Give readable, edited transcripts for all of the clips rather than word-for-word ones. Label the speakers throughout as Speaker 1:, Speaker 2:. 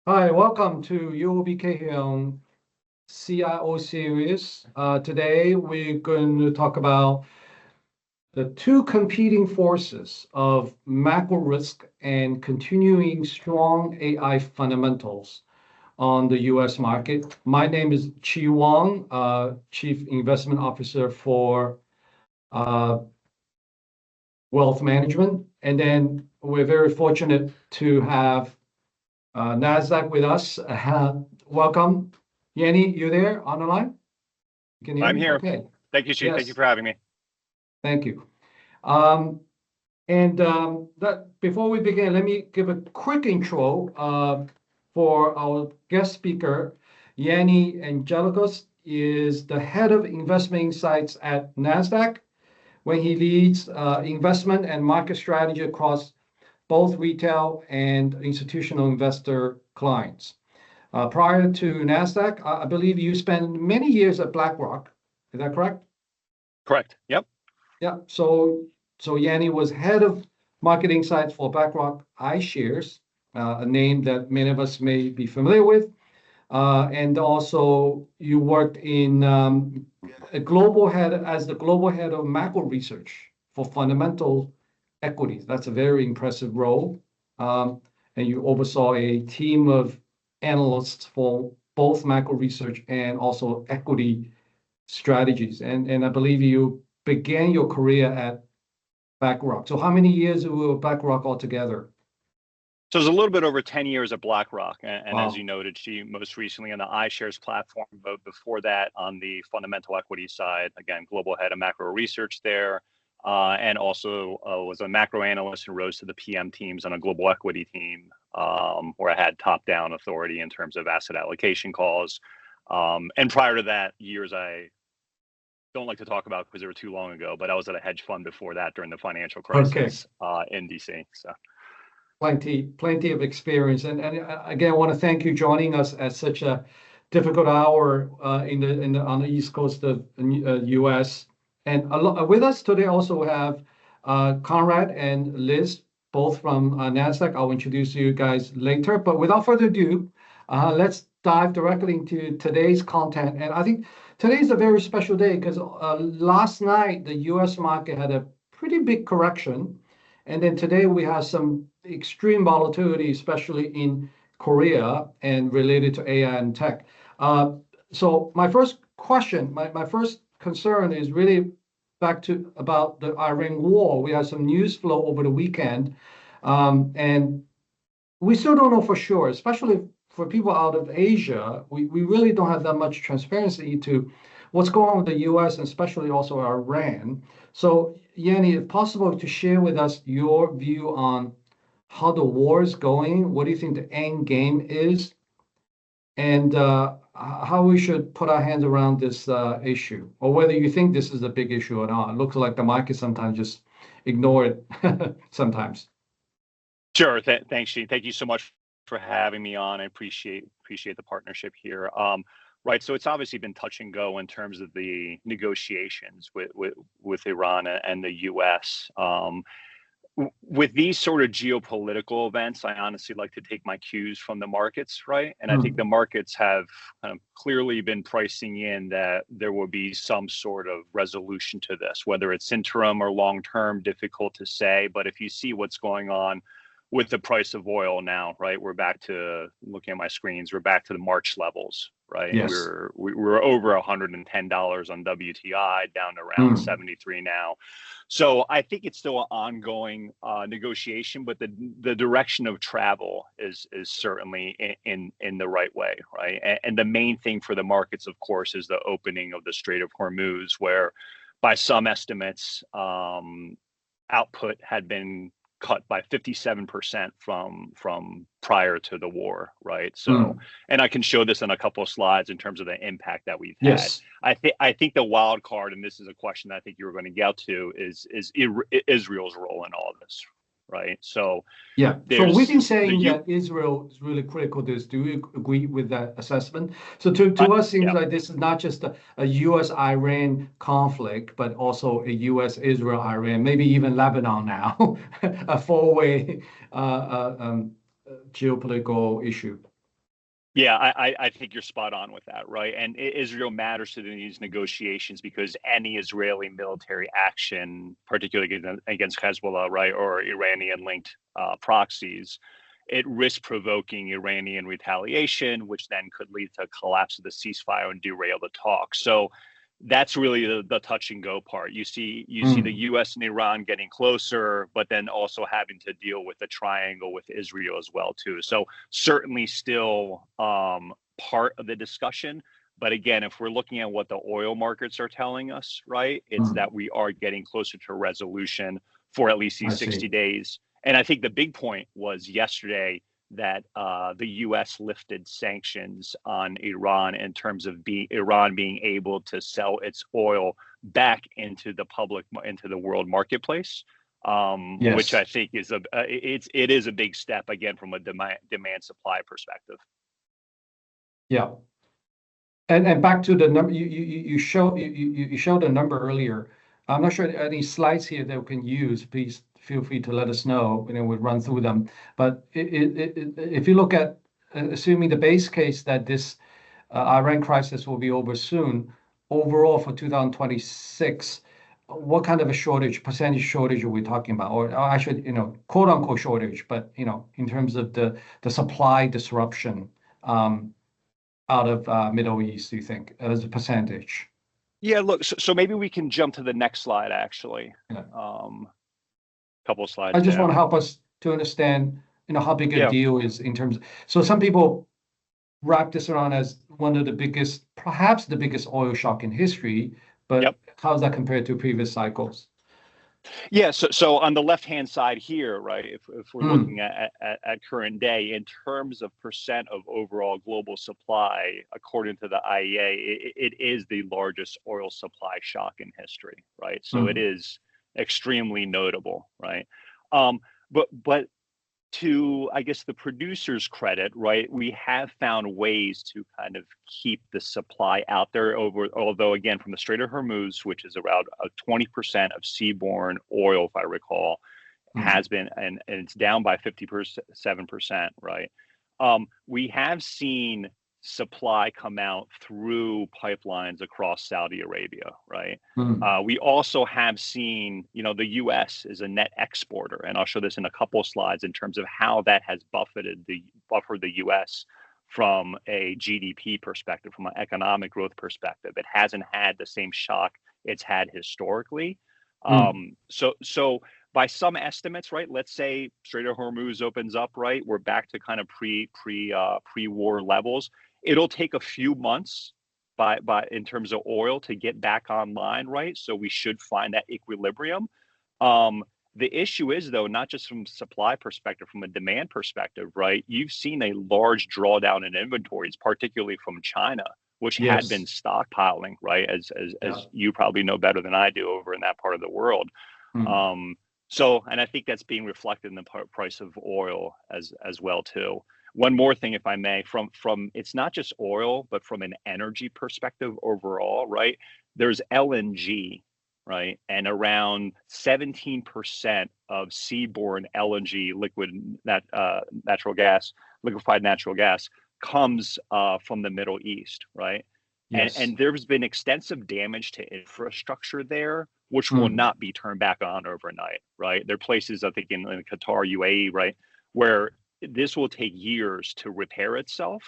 Speaker 1: Hi, welcome to UOB Hian CIO Series. Today we're going to talk about the two competing forces of macro risk and continuing strong AI fundamentals on the US market. My name is Wang, Chief Investment Officer for uh, Wealth Management. And then we're very fortunate to have Nasdaq with us. Welcome. Yanni, you there on the line? You can hear
Speaker 2: I'm
Speaker 1: me?
Speaker 2: here.
Speaker 1: Okay.
Speaker 2: Thank you, Chief. Thank you
Speaker 1: Yes,
Speaker 2: for having me.
Speaker 1: thank you. That before we begin, let me give a quick intro for our guest speaker. Yanni Angelicus is the head of investment insights at Nasdaq, when he leads investment and market strategy across both retail and institutional investor clients. Prior to Nasdaq, I believe you spent many years at BlackRock. Is that correct?
Speaker 2: Correct. Yep.
Speaker 1: Yeah. So Yanni was head of market insights for BlackRock iShares, a name that many of us may be familiar with. And also you worked in a global head as the global head of macro research for fundamental equities. That's a very impressive role. And you oversaw a team of analysts for both macro research and also equity strategies. And I believe you began your career at BlackRock. So how many years were BlackRock altogether?
Speaker 2: So it was a little bit over 10 years at BlackRock. And as
Speaker 1: Wow.
Speaker 2: you noted, she most recently on the iShares platform, but before that on the fundamental equity side, again, global head of macro research there. And also was a macro analyst and rose to the PM teams on a global equity team, where I had top-down authority in terms of asset allocation calls. And prior to that, years I don't like to talk about because they were too long ago, but I was at a hedge fund before that during the financial
Speaker 1: Okay.
Speaker 2: crisis in DC. So
Speaker 1: Plenty of experience. And again, I want to thank you joining us at such a difficult hour on the East Coast of US. And with us today also have Conrad and Liz, both from Nasdaq. I'll introduce you guys later. But without further ado, let's dive directly into today's content. And I think today is a very special day because last night the US market had a pretty big correction. And then today we have some extreme volatility, especially in Korea and related to AI and tech. So my first question, my first concern is really back to about the Iran war. We had some news flow over the weekend, and we still don't know for sure, especially for people out of Asia. We really don't have that much transparency to what's going on with the US and especially also Iran. So, Yanni, if possible, to share with us your view on how the war is going, what do you think the end game is, and how we should put our hands around this issue, or whether you think this is a big issue or not. It looks like the market sometimes just ignore it sometimes.
Speaker 2: sure. Thanks, Gene. Thank you so much for having me on. I appreciate the partnership here. Right. So it's obviously been touch and go in terms of the negotiations with Iran and the US. With these sort of geopolitical events, I honestly like to take my cues from the markets, right? And I think the markets have kind of clearly been pricing in that there will be some sort of resolution to this, whether it's interim or long term, difficult to say. But if you see what's going on with the price of oil now, right? We're back to looking at my screens. We're back to the March levels, right?
Speaker 1: Yes.
Speaker 2: We're over $110 on WTI, down to around 73 now. So I think it's still an ongoing negotiation, but the direction of travel is certainly in the right way, right? And the main thing for the markets, of course, is the opening of the Strait of Hormuz, where by some estimates, output had been cut by 57% from prior to the war, right? So, and I can show this in a couple of slides in terms of the impact that we've had.
Speaker 1: Yes.
Speaker 2: I think the wild card, and this is a question that I think you were going to get to, is Israel's role in all of this, right? So
Speaker 1: Yeah. So we've been saying
Speaker 2: the
Speaker 1: that Israel is really critical to this. Do you agree with that assessment? So to us, seems
Speaker 2: yeah.
Speaker 1: like this is not just a U.S.-Iran conflict, but also a U.S.-Israel-Iran, maybe even Lebanon now, a four-way geopolitical issue.
Speaker 2: Yeah, I think you're spot on with that, right? And Israel matters to these negotiations because any Israeli military action, particularly against Hezbollah, right, or Iranian-linked proxies, it risks provoking Iranian retaliation, which then could lead to a collapse of the ceasefire and derail the talks. So that's really the touch and go part. You see the U.S. and Iran getting closer, but then also having to deal with the triangle with Israel as well too. So certainly still part of the discussion. But again, if we're looking at what the oil markets are telling us, right, it's that we are getting closer to resolution for at least these 60 days. And I think the big point was yesterday that the U.S. lifted sanctions on Iran in terms of Iran being able to sell its oil back into the world marketplace, which I think is it is a big step again from a demand supply perspective.
Speaker 1: Yeah, and back to the number you showed a number earlier. I'm not sure any slides here that we can use. Please feel free to let us know. We'll run through them. But if you look at assuming the base case that this Iran crisis will be over soon, overall for 2026, what kind of a percentage shortage are we talking about? Or actually, quote unquote shortage, but in terms of the supply disruption out of Middle East, do you think as a percentage?
Speaker 2: Yeah, look, so maybe we can jump to the next slide, actually.
Speaker 1: Yeah.
Speaker 2: Couple of slides
Speaker 1: I just
Speaker 2: down.
Speaker 1: want to help us to understand, how big a deal is in terms of, so some people wrap this around as one of the biggest, perhaps the biggest oil shock in history, but how does that compare to previous cycles?
Speaker 2: Yeah, so on the left-hand side here, right, if we're looking at current day, in terms of percent of overall global supply, according to the IEA, it is the largest oil supply shock in history, right? So it is extremely notable, right? But to, I guess, the producer's credit, right, we have found ways to kind of keep the supply out there although again, from the Strait of Hormuz, which is around 20% of seaborne oil, if I recall, has been, and it's down by 57%, right? We have seen supply come out through pipelines across Saudi Arabia, right? We also have seen, the U.S. is a net exporter, and I'll show this in a couple of slides in terms of how that has buffered the U.S. from a GDP perspective, from an economic growth perspective. It hasn't had the same shock it's had historically. So by some estimates, right, let's say Strait of Hormuz opens up, right, we're back to kind of pre-war levels. It'll take a few months by in terms of oil to get back online, right? So we should find that equilibrium. The issue is, though, not just from supply perspective, from a demand perspective, right? You've seen a large drawdown in inventories, particularly from China, which had been stockpiling, right? As you probably know better than I do over in that part of the world. So, and I think that's being reflected in the price of oil as well too. One more thing, if I may, from it's not just oil, but from an energy perspective overall, right? There's LNG, right? And around 17% of seaborne LNG, liquefied natural gas, comes from the Middle East, right? And there's been extensive damage to infrastructure there, which will not be turned back on overnight, right? There are places, I think, in Qatar, UAE, right, where this will take years to repair itself.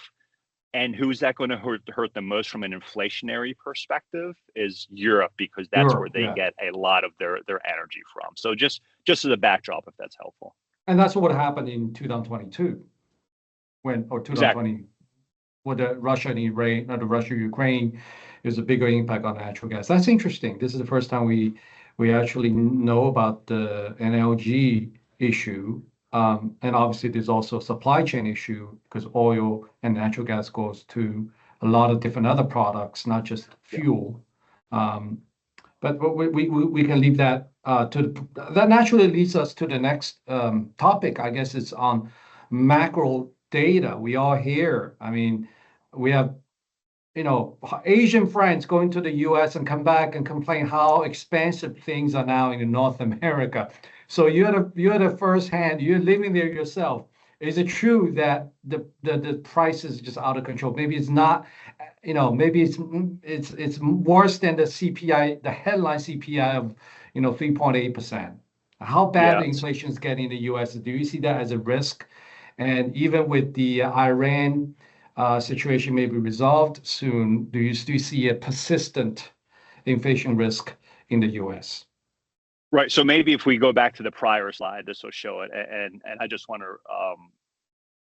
Speaker 2: And who's that going to hurt the most from an inflationary perspective is Europe, because that's where they get a lot of their energy from. So just as a backdrop, if that's helpful.
Speaker 1: And that's what happened in 2022, or 2020, with the Russia and Ukraine, not the Russia-Ukraine, is a bigger impact on natural gas. That's interesting. This is the first time we actually know about the NLG issue. And obviously, there's also a supply chain issue because oil and natural gas goes to a lot of different other products, not just fuel. But we can leave that that naturally leads us to the next topic. I guess it's on macro data. We are here. I mean, we have Asian friends going to the U.S. and come back and complain how expensive things are now in North America. So you're the first hand. You're living there yourself. is it true that the price is just out of control? Maybe it's not, maybe it's worse than the CPI, the headline CPI of 3.8%. How bad the
Speaker 2: Yeah.
Speaker 1: inflation is getting in the U.S.? Do you see that as a risk? And even with the Iran situation maybe resolved soon, do you still see a persistent inflation risk in the U.S.?
Speaker 2: Right. So maybe if we go back to the prior slide, this will show it. And I just want to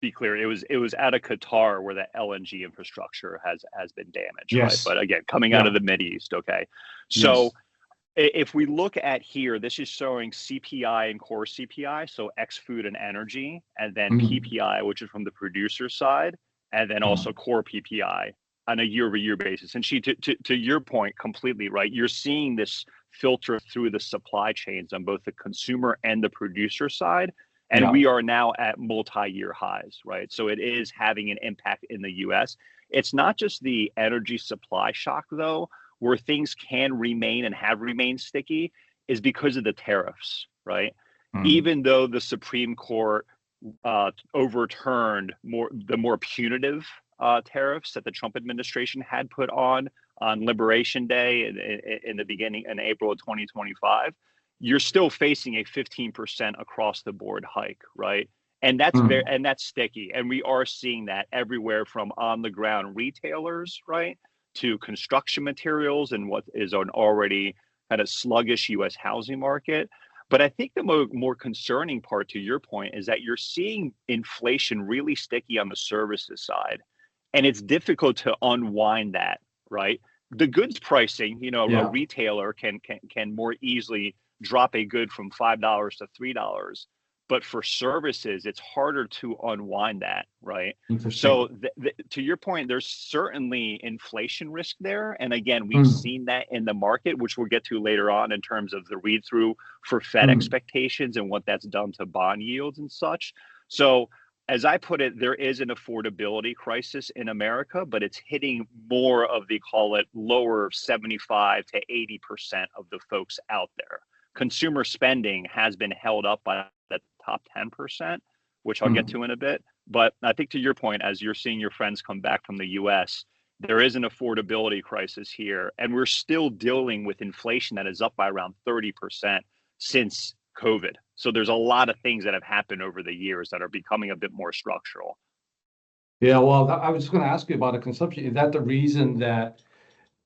Speaker 2: be clear. It was out of Qatar where the LNG infrastructure has been damaged, right?
Speaker 1: Yes.
Speaker 2: But again, coming out of the Mideast, okay. So
Speaker 1: Yes.
Speaker 2: if we look at here, this is showing CPI and core CPI, so ex food and energy, and then PPI, which is from the producer side, and then also core PPI on a year-over-year basis. And to your point, completely right. You're seeing this filter through the supply chains on both the consumer and the producer side, and we are now at multi-year highs, right? So it is having an impact in the U.S. It's not just the energy supply shock, though. Where things can remain and have remained sticky is because of the tariffs, right? Even though the Supreme Court overturned the more punitive tariffs that the Trump administration had put on Liberation Day in the beginning in April of 2025, you're still facing a 15% across the board hike, right? And that's that's sticky, and we are seeing that everywhere from on the ground retailers, right, to construction materials and what is an already kind of sluggish U.S. housing market. But I think the more concerning part, to your point, is that you're seeing inflation really sticky on the services side, and it's difficult to unwind that, right? The goods pricing, a retailer can more easily drop a good from $5 to $3. But for services, it's harder to unwind that, right? So to your point, there's certainly inflation risk there. And again, we've seen that in the market, which we'll get to later on in terms of the read through for Fed expectations and what that's done to bond yields and such. So as I put it, there is an affordability crisis in America, but it's hitting more of the, call it, lower 75 to 80% of the folks out there. Consumer spending has been held up by the top 10%, which I'll get to in a bit. But I think to your point, as you're seeing your friends come back from the US, there is an affordability crisis here. And we're still dealing with inflation that is up by around 30% since COVID. So there's a lot of things that have happened over the years that are becoming a bit more structural.
Speaker 1: Yeah, well, I was just going to ask you about the consumption. Is that the reason that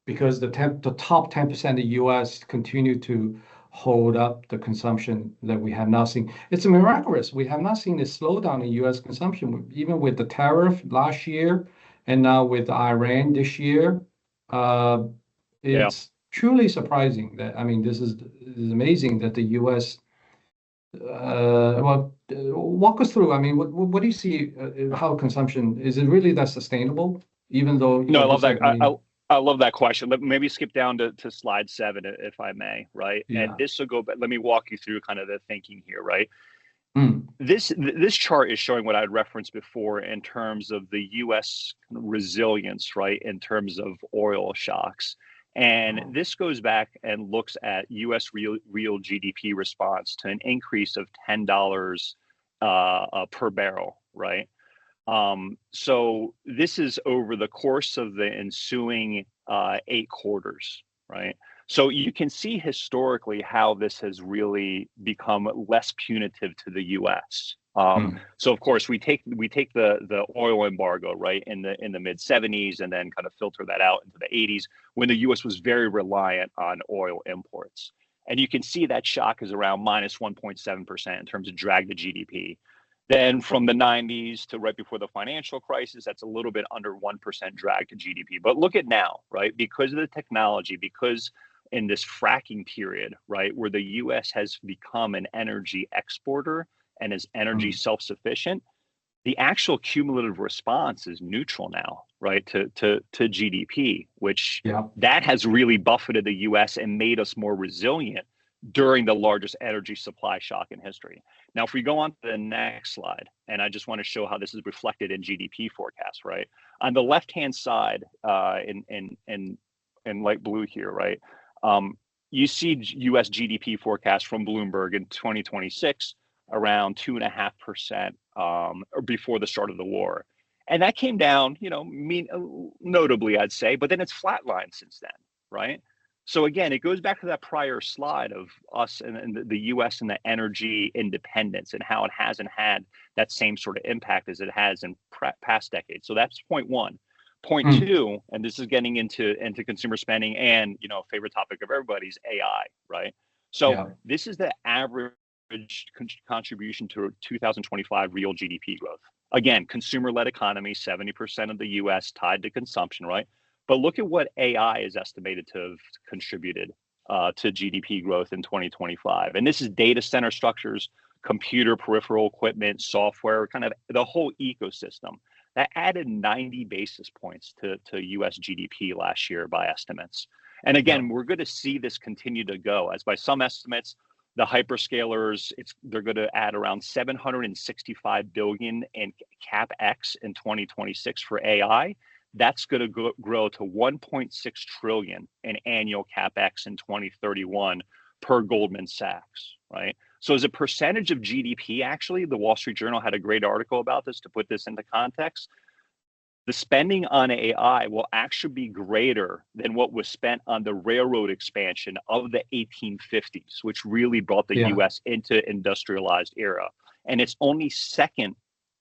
Speaker 1: because the top 10% of the US continue to hold up the consumption that we have not seen? It's miraculous. We have not seen a slowdown in US consumption, even with the tariff last year and now with Iran this year. It's truly surprising that, I mean, this is amazing that the US, walk us through. I mean, what do you see, how consumption, is it really that sustainable? Even though,
Speaker 2: I love that. I love that question. Maybe skip down to slide 7, if I may, right? Yeah. And this will go, but let me walk you through kind of the thinking here, right? This chart is showing what I'd referenced before in terms of the U.S. resilience, right, in terms of oil shocks. And this goes back and looks at U.S. real GDP response to an increase of $10 per barrel, right? So this is over the course of the ensuing 8 quarters, right? So you can see historically how this has really become less punitive to the U.S. So of course we take the oil embargo, right, in the mid 70s, and then kind of filter that out into the 80s when the U.S. was very reliant on oil imports. And you can see that shock is around minus 1.7% in terms of drag to GDP. Then from the 90s to right before the financial crisis, that's a little bit under 1% drag to GDP. But look at now, right? Because of the technology, because in this fracking period, right, where the U.S. has become an energy exporter and is energy self-sufficient, the actual cumulative response is neutral now, right, to GDP, which that has really buffeted the U.S. and made us more resilient during the largest energy supply shock in history. Now, if we go on to the next slide, and I just want to show how this is reflected in GDP forecasts, right? On the left-hand side, in light blue here, right? You see U.S. GDP forecast from Bloomberg in 2026 around 2.5% or before the start of the war. And that came down, notably, I'd say, but then it's flatlined since then, right? So again, it goes back to that prior slide of us and the U.S. and the energy independence and how it hasn't had that same sort of impact as it has in past decades. So that's point one. Point two, and this is getting into consumer spending and, favorite topic of everybody's AI, right? So this is the average contribution to 2025 real GDP growth. Again, consumer-led economy, 70% of the U.S. tied to consumption, right? But look at what AI is estimated to have contributed to GDP growth in 2025. And this is data center structures, computer peripheral equipment, software, kind of the whole ecosystem. That added 90 basis points to US GDP last year by estimates. And again, we're going to see this continue to go, as by some estimates, the hyperscalers, they're going to add around 765 billion in capex in 2026 for AI. That's going to grow to 1.6 trillion in annual capex in 2031 per Goldman Sachs, right? So as a percentage of GDP, actually, the Wall Street Journal had a great article about this to put this into context. The spending on AI will actually be greater than what was spent on the railroad expansion of the 1850s, which really brought the US into industrialized era. And it's only second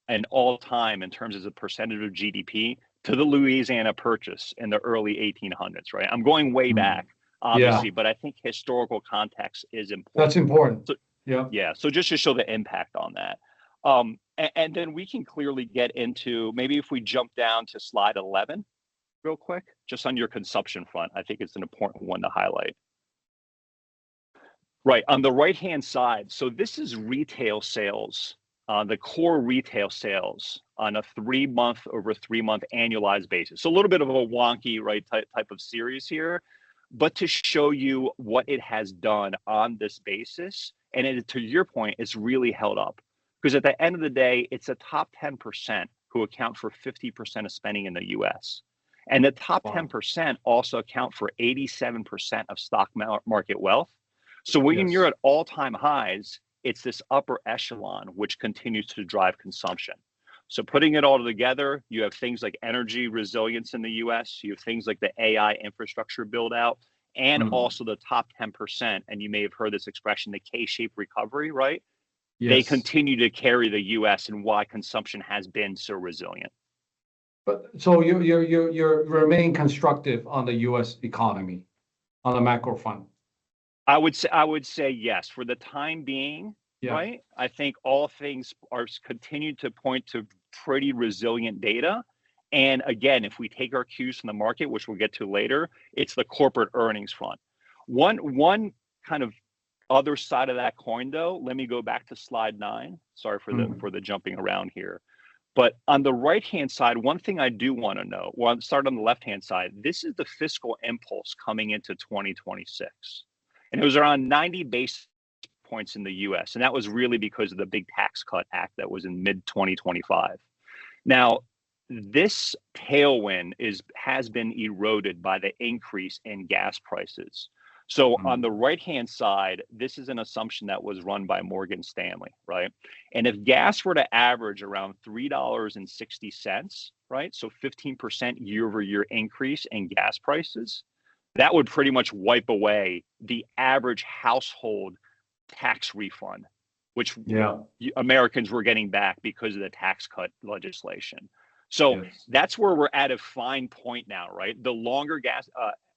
Speaker 2: and all time in terms of the percentage of GDP to the Louisiana Purchase in the early 1800s, right? I'm going way back, obviously, but I think historical context is important.
Speaker 1: That's important.
Speaker 2: So, so just to show the impact on that. And then we can clearly get into, maybe if we jump down to slide 11 real quick, just on your consumption front, I think it's an important one to highlight. Right, on the right-hand side, so this is retail sales, the core retail sales on a 3-month over 3-month annualized basis. So a little bit of a wonky, right, type of series here, but to show you what it has done on this basis. And to your point, it's really held up. Because at the end of the day, it's a top 10% who account for 50% of spending in the US. And the top 10% also account for 87% of stock market wealth. So when you're at all-time highs, it's this upper echelon, which continues to drive consumption. So putting it all together, you have things like energy resilience in the US, you have things like the AI infrastructure build out, and also the top 10%. And you may have heard this expression, the K-shaped recovery, right? They continue to carry the U.S. and why consumption has been so resilient.
Speaker 1: But so you remain constructive on the U.S. economy, on the macro front.
Speaker 2: I would say yes for the time being. Right. I think all things are continued to point to pretty resilient data. And again, if we take our cues from the market, which we'll get to later, it's the corporate earnings front. One kind of other side of that coin, though, let me go back to slide 9. Sorry for the jumping around here. But on the right-hand side, one thing I do want to know, well, I'll start on the left-hand side. This is the fiscal impulse coming into 2026. And it was around 90 basis points in the US. And that was really because of the big tax cut act that was in mid-2025. Now, this tailwind has been eroded by the increase in gas prices. So on the right-hand side, this is an assumption that was run by Morgan Stanley, right? And if gas were to average around $3.60, right? So 15% year-over-year increase in gas prices, that would pretty much wipe away the average household tax refund, which Americans were getting back because of the tax cut legislation. So that's where we're at a fine point now, right? The longer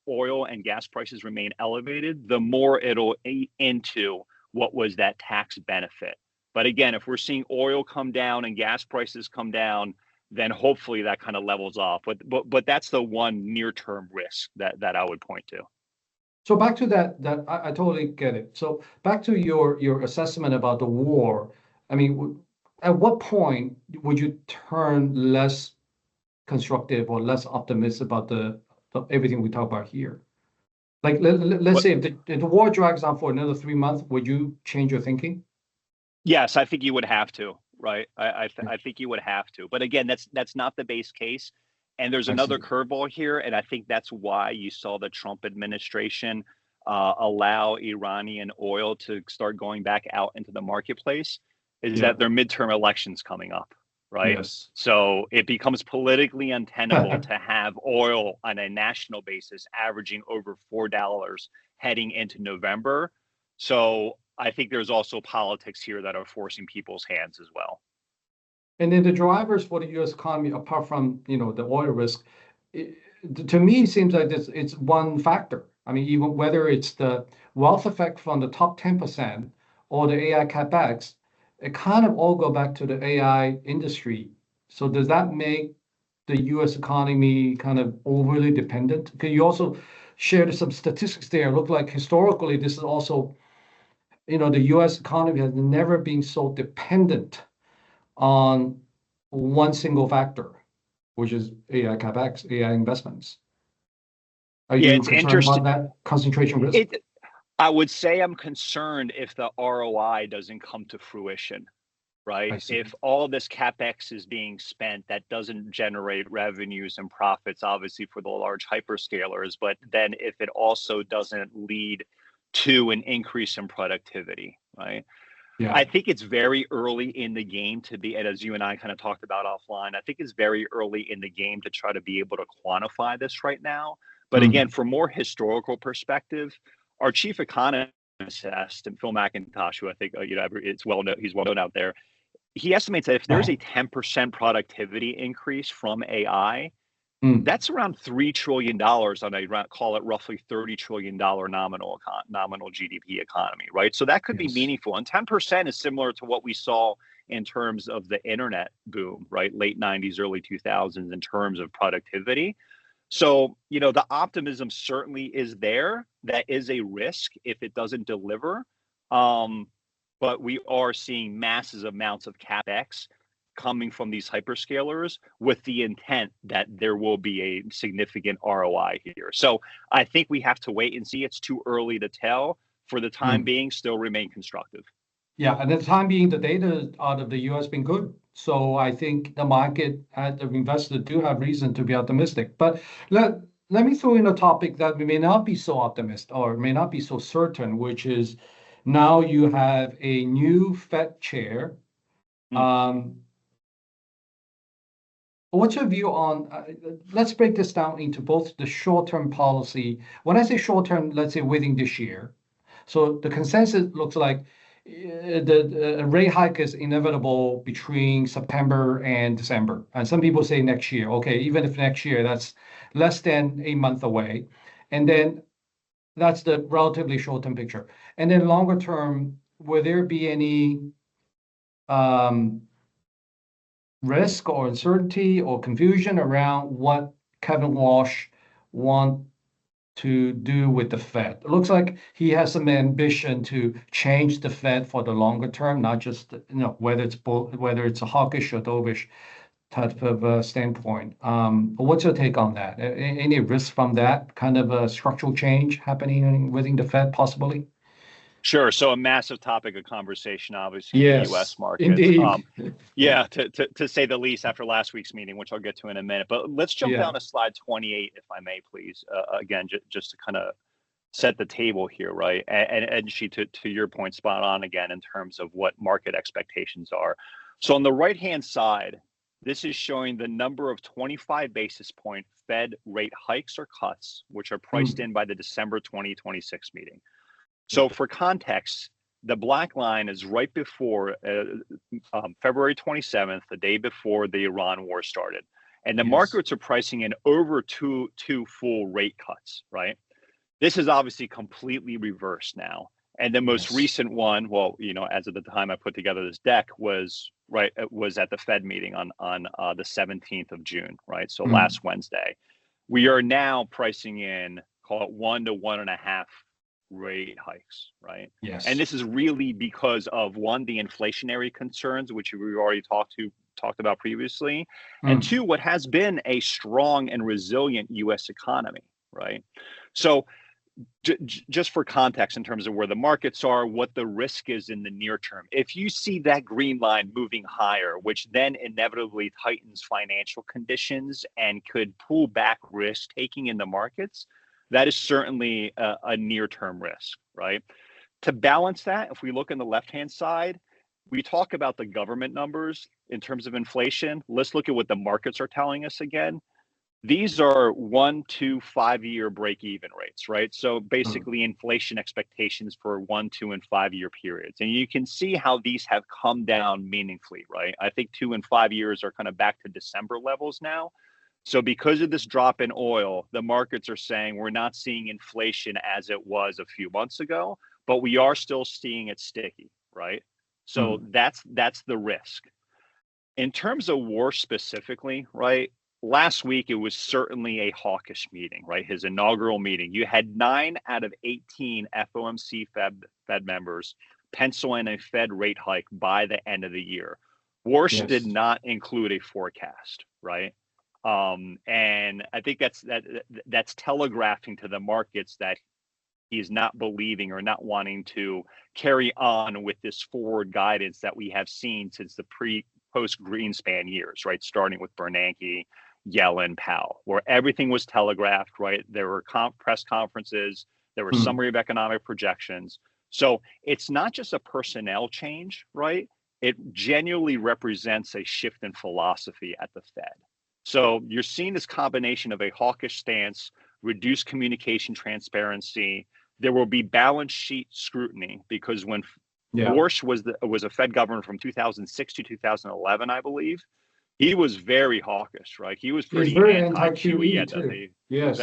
Speaker 2: oil and gas prices remain elevated, the more it'll eat into what was that tax benefit. But again, if we're seeing oil come down and gas prices come down, then hopefully that kind of levels off. But that's the one near-term risk that I would point to.
Speaker 1: So back to that I totally get it. So back to your assessment about the war. I mean, at what point would you turn less constructive or less optimistic about everything we talk about here? Like let's say if the war drags on for another 3 months, would you change your thinking?
Speaker 2: Yes, I think you would have to, right? I think you would have to. But again, that's not the base case. And there's another curveball here, and I think that's why you saw the Trump administration allow Iranian oil to start going back out into the marketplace. is
Speaker 1: Yeah.
Speaker 2: that there are midterm elections coming up, right?
Speaker 1: Yes.
Speaker 2: So it becomes politically untenable to have oil on a national basis averaging over $4 heading into November. So I think there's also politics here that are forcing people's hands as well.
Speaker 1: And then the drivers for the U.S. economy, apart from the oil risk, to me, it seems like it's one factor. I mean, even whether it's the wealth effect from the top 10% or the AI capex, it kind of all go back to the AI industry. So does that make the U.S. economy kind of overly dependent? Because you also shared some statistics there. Look like historically, this is also, the U.S. economy has never been so dependent on one single factor, which is AI capex, AI investments. Are
Speaker 2: Yeah,
Speaker 1: you
Speaker 2: it's
Speaker 1: concerned
Speaker 2: interesting.
Speaker 1: about that concentration risk?
Speaker 2: I would say I'm concerned if the ROI doesn't come to fruition,
Speaker 1: I
Speaker 2: right?
Speaker 1: see.
Speaker 2: If all this capex is being spent, that doesn't generate revenues and profits, obviously, for the large hyperscalers, but then if it also doesn't lead to an increase in productivity, right?
Speaker 1: Yeah.
Speaker 2: I think it's very early in the game to be, and as you and I kind of talked about offline, I think it's very early in the game to try to be able to quantify this right now. But again, from more historical perspective, our chief economist, and Phil McIntosh, who I think it's well known, he's well known out there. He estimates that if there's a 10% productivity increase from AI, that's around $3 trillion on a, call it roughly $30 trillion nominal GDP economy, right? So that could be meaningful. And 10% is similar to what we saw in terms of the internet boom, right? Late 90s, early 2000s in terms of productivity. So, the optimism certainly is there. That is a risk if it doesn't deliver. But we are seeing massive amounts of capex coming from these hyperscalers with the intent that there will be a significant ROI here. So I think we have to wait and see. It's too early to tell. For the time being, still remain constructive.
Speaker 1: Yeah, and at the time being, the data out of the U.S. been good. So I think the market, the investors do have reason to be optimistic. But let me throw in a topic that we may not be so optimistic or may not be so certain, which is now you have a new Fed chair. What's your view on, let's break this down into both the short-term policy. When I say short-term, let's say within this year. So the consensus looks like the rate hike is inevitable between September and December. And some people say next year. Okay, even if next year, that's less than a month away. And then that's the relatively short-term picture. And then longer term, will there be any risk or uncertainty or confusion around what Kevin Walsh wants to do with the Fed? It looks like he has some ambition to change the Fed for the longer term, not just whether it's a hawkish or dovish type of standpoint. What's your take on that? Any risk from that kind of a structural change happening within the Fed, possibly?
Speaker 2: Sure. So a massive topic of conversation, obviously, in the U.S. markets.
Speaker 1: Indeed.
Speaker 2: Yeah, to say the least, after last week's meeting, which I'll get to in a minute. But let's jump down to slide 28, if I may, please. Again, just to kind of set the table here, right? And she, to your point, spot on again in terms of what market expectations are. So on the right-hand side, this is showing the number of 25 basis point Fed rate hikes or cuts, which are priced in by the December 2026 meeting. So for context, the black line is right before February 27th, the day before the Iran war started. And the markets are pricing in over two full rate cuts, right? This is obviously completely reversed now. And the most recent one, well, as of the time I put together this deck, was at the Fed meeting on the 17th of June, right? So last Wednesday. We are now pricing in, call it 1 to 1.5 rate hikes, right?
Speaker 1: Yes.
Speaker 2: And this is really because of, one, the inflationary concerns, which we already talked about previously, and two, what has been a strong and resilient U.S. economy, right? So just for context in terms of where the markets are, what the risk is in the near term, if you see that green line moving higher, which then inevitably tightens financial conditions and could pull back risk taking in the markets, that is certainly a near-term risk, right? To balance that, if we look on the left-hand side, we talk about the government numbers in terms of inflation. Let's look at what the markets are telling us again. These are 1 to 5 year break even rates, right? So basically inflation expectations for 1, 2, and 5 year periods. And you can see how these have come down meaningfully, right? I think 2 and 5 years are kind of back to December levels now. So because of this drop in oil, the markets are saying we're not seeing inflation as it was a few months ago, but we are still seeing it sticky, right? So that's the risk. In terms of war specifically, right? Last week, it was certainly a hawkish meeting, right? His inaugural meeting. You had 9 out of 18 FOMC Fed members pencil in a Fed rate hike by the end of the year. Warsh did not include a forecast, right? And I think that's telegraphing to the markets that he's not believing or not wanting to carry on with this forward guidance that we have seen since the post Greenspan years, right? Starting with Bernanke, Yellen, Powell, where everything was telegraphed, right? There were press conferences, there were summary of economic projections. So it's not just a personnel change, right? It genuinely represents a shift in philosophy at the Fed. So you're seeing this combination of a hawkish stance, reduced communication transparency. There will be balance sheet scrutiny because when Warsh was a Fed governor from 2006 to 2011, I believe, he was very hawkish, right? He was pretty anti-QE too. Yes,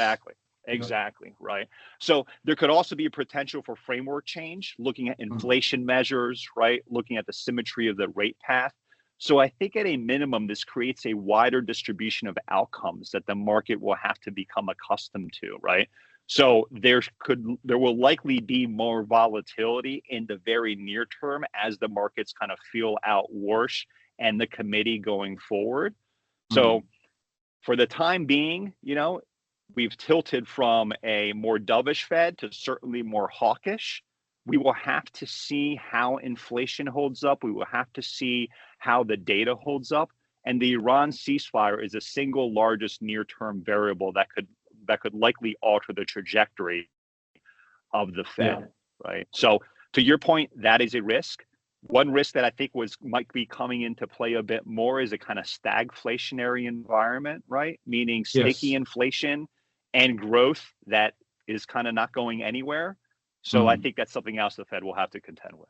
Speaker 2: exactly, right? So there could also be a potential for framework change, looking at inflation measures, right? Looking at the symmetry of the rate path. So I think at a minimum, this creates a wider distribution of outcomes that the market will have to become accustomed to, right? So there will likely be more volatility in the very near term as the markets kind of feel out Warsh and the committee going forward. So for the time being, we've tilted from a more dovish Fed to certainly more hawkish. We will have to see how inflation holds up. We will have to see how the data holds up. And the Iran ceasefire is the single largest near-term variable that could likely alter the trajectory of the Fed, right? So to your point, that is a risk. One risk that I think might be coming into play a bit more is a kind of stagflationary environment, right? Meaning sticky inflation and growth that is kind of not going anywhere. So I think that's something else the Fed will have to contend with.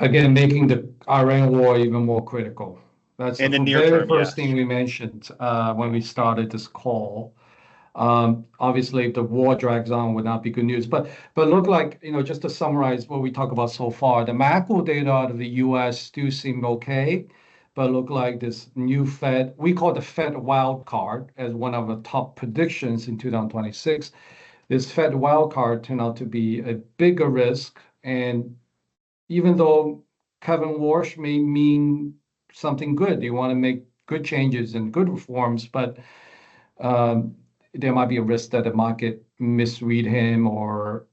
Speaker 1: Again, making the Iran war even more critical. That's the very first thing we mentioned when we started this call. Obviously, if the war drags on, would not be good news. But look like, just to summarize what we talked about so far, the macro data out of the U.S. do seem okay, but look like this new Fed, we call the Fed wild card as one of the top predictions in 2026. This Fed wild card turned out to be a bigger risk. And even though Kevin Warsh may mean something good, they want to make good changes and good reforms, but there might be a risk that the market misread him or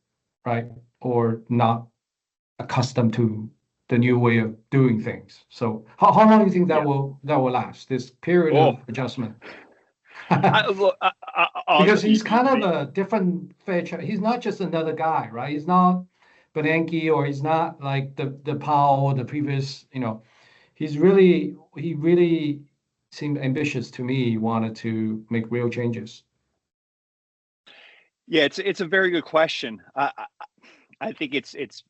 Speaker 1: not accustomed to the new way of doing things. So how long do you think that will last, this period of adjustment? Because he's kind of a different Fed chair. He's not just another guy, right? He's not Bernanke, or he's not like the Powell or the previous, he really seemed ambitious to me. He wanted to make real changes.
Speaker 2: Yeah, it's a very good question. I think it's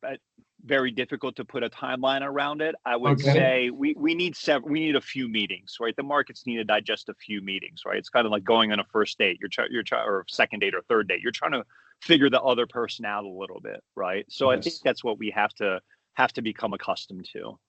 Speaker 2: very difficult to put a timeline around it. I would say we need a few meetings, right? The markets need to digest a few meetings, right? It's kind of like going on a first date, or second date or third date. You're trying to figure the other person out a little bit, right? So I think that's what we have to become accustomed to.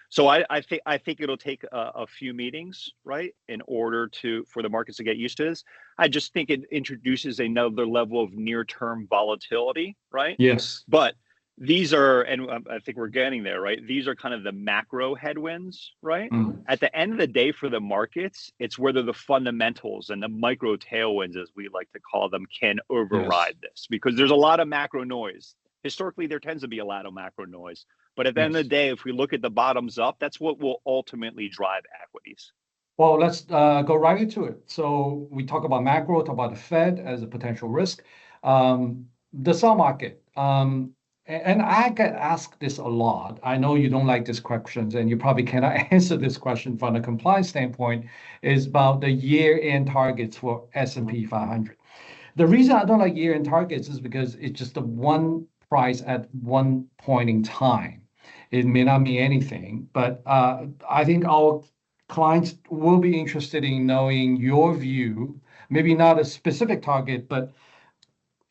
Speaker 2: So I think it'll take a few meetings, right, in order for the markets to get used to this. I just think it introduces another level of near-term volatility, right?
Speaker 1: Yes.
Speaker 2: But these are, and I think we're getting there, right? These are kind of the macro headwinds, right? At the end of the day, for the markets, it's whether the fundamentals and the micro tailwinds, as we like to call them, can override this, because there's a lot of macro noise. Historically, there tends to be a lot of macro noise. But at the end of the day, if we look at the bottoms up, that's what will ultimately drive equities.
Speaker 1: Well, let's go right into it. So we talk about macro, talk about the Fed as a potential risk. The stock market, And I get asked this a lot. I know you don't like these questions, and you probably cannot answer this question from a compliance standpoint, is about the year-end targets for S&P 500. The reason I don't like year-end targets is because it's just the one price at one point in time. It may not mean anything, but I think our clients will be interested in knowing your view, maybe not a specific target, but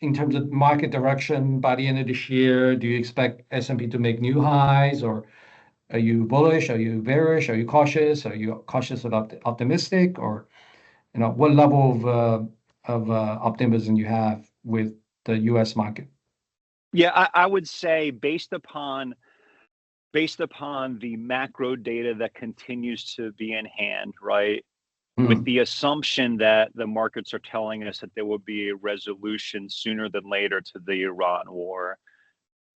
Speaker 1: in terms of market direction by the end of this year. Do you expect S&P to make new highs, or are you bullish? Are you bearish? Are you cautious? Are you cautious about optimistic? Or what level of optimism you have with the U.S. market?
Speaker 2: Yeah, I would say based upon the macro data that continues to be in hand, right? With the assumption that the markets are telling us that there will be a resolution sooner than later to the Iran war,